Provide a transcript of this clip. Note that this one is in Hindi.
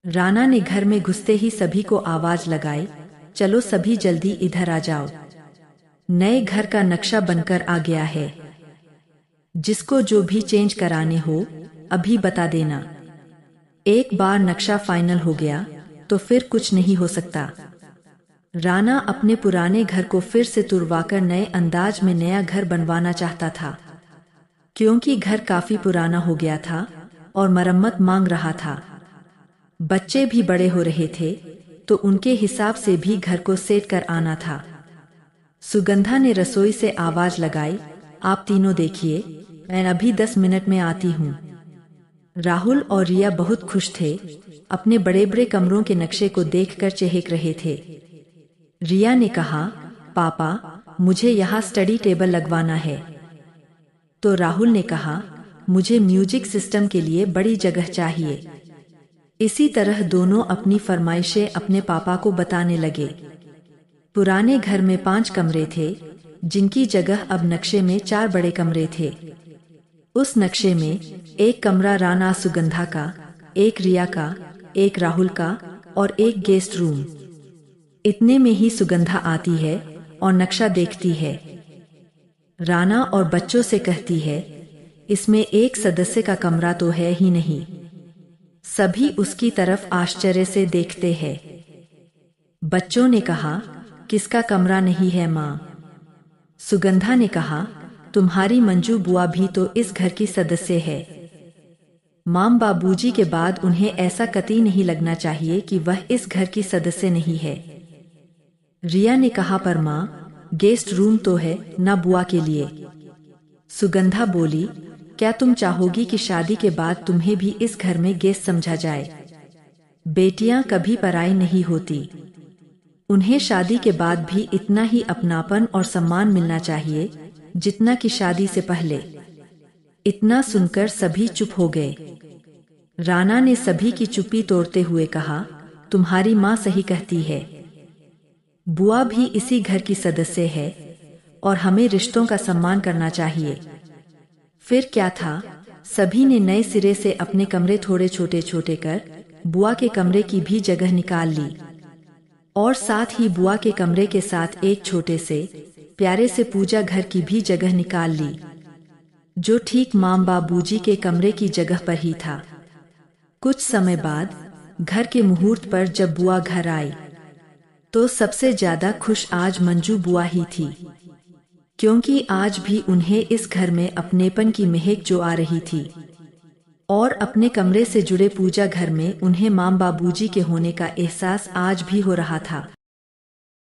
राना ने घर में घुसते ही सभी को आवाज लगाई, चलो सभी जल्दी इधर आ जाओ, नए घर का नक्शा बनकर आ गया है, जिसको जो भी चेंज कराने हो अभी बता देना। एक बार नक्शा फाइनल हो गया तो फिर कुछ नहीं हो सकता। राना अपने पुराने घर को फिर से तुड़वाकर नए अंदाज में नया घर बनवाना चाहता था, क्योंकि घर काफी पुराना हो गया था और मरम्मत मांग रहा था। बच्चे भी बड़े हो रहे थे तो उनके हिसाब से भी घर को सेट कर आना था। सुगंधा ने रसोई से आवाज लगाई, आप तीनों देखिए, मैं अभी 10 मिनट में आती हूँ। राहुल और रिया बहुत खुश थे, अपने बड़े बड़े कमरों के नक्शे को देखकर चहक रहे थे। रिया ने कहा, पापा मुझे यहाँ स्टडी टेबल लगवाना है। तो राहुल ने कहा, मुझे म्यूजिक सिस्टम के लिए बड़ी जगह चाहिए। इसी तरह दोनों अपनी फरमाइशें अपने पापा को बताने लगे। पुराने घर में 5 कमरे थे, जिनकी जगह अब नक्शे में 4 बड़े कमरे थे। उस नक्शे में एक कमरा राना सुगंधा का, एक रिया का, एक राहुल का और एक गेस्ट रूम। इतने में ही सुगंधा आती है और नक्शा देखती है। राना और बच्चों से कहती है, इसमें एक सदस्य का कमरा तो है ही नहीं। सभी उसकी तरफ आश्चर्य से देखते हैं। बच्चों ने कहा, किसका कमरा नहीं है माँ? सुगंधा ने कहा, तुम्हारी मंजू बुआ भी तो इस घर की सदस्य है। माम बाबूजी के बाद उन्हें ऐसा कतई नहीं लगना चाहिए कि वह इस घर की सदस्य नहीं है। रिया ने कहा, पर माँ गेस्ट रूम तो है ना बुआ के लिए। सुगंधा बोली, क्या तुम चाहोगी कि शादी के बाद तुम्हें भी इस घर में गेस्ट समझा जाए? बेटियां कभी पराई नहीं होती, उन्हें शादी के बाद भी इतना ही अपनापन और सम्मान मिलना चाहिए जितना कि शादी से पहले। इतना सुनकर सभी चुप हो गए। राना ने सभी की चुप्पी तोड़ते हुए कहा, तुम्हारी माँ सही कहती है, बुआ भी इसी घर की सदस्य है और हमें रिश्तों का सम्मान करना चाहिए। फिर क्या था, सभी ने नए सिरे से अपने कमरे थोड़े छोटे छोटे कर बुआ के कमरे की भी जगह निकाल ली और साथ ही बुआ के कमरे के साथ एक छोटे से प्यारे से पूजा घर की भी जगह निकाल ली, जो ठीक माम बाबूजी के कमरे की जगह पर ही था। कुछ समय बाद घर के मुहूर्त पर जब बुआ घर आई तो सबसे ज्यादा खुश आज मंजू बुआ ही थी, क्योंकि आज भी उन्हें इस घर में अपनेपन की महक जो आ रही थी और अपने कमरे से जुड़े पूजा घर में उन्हें माम बाबूजी के होने का एहसास आज भी हो रहा था।